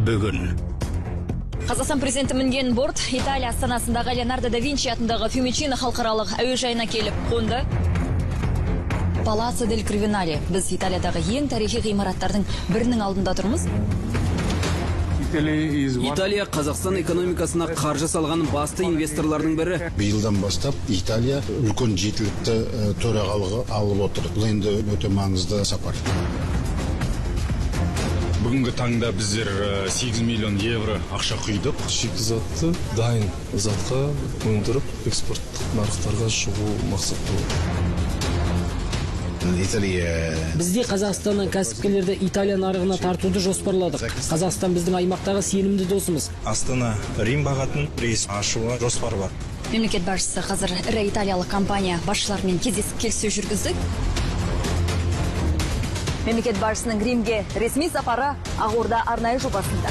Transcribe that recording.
бүгін. Қазақстан президенті мінген борт Италия астанасындағы Леонардо да Винчи атындағы Фьюмичино халықаралық әуежайына келіп қонды. Палаццо дель Кривинале. Біз Италиядағы ең тарихи ғимараттардың бірінің алдында тұрмыз. Италия Қазақстан экономикасына қаржы салған басты инвесторлардың бірі. Биылдан бастап Италия үлкен жетілікті төрағалығы алып отыр. Бұл енді өте маңызды сапар. Бүгінгі таңда біздер 8 миллион евро ақша құйдық. Шикізатты дайын затқа өндіріп, экспорттық нарықтарға шығу мақсаты. Бізде Қазақстаннан кәсіпкерлерді Италия нарығына тартуды жоспарладық. Қазақстан біздің аймақтағы сенімді досымыз. Астана Рим бағытын рейс ашуға жоспар бар. Мемлекет басшысы қазір ірі италиялық компания басшыларымен кездесіп келіссөз жүргізді. Мемлекет басшысының Римге ресми сапары Ақорда арнайы жобасында.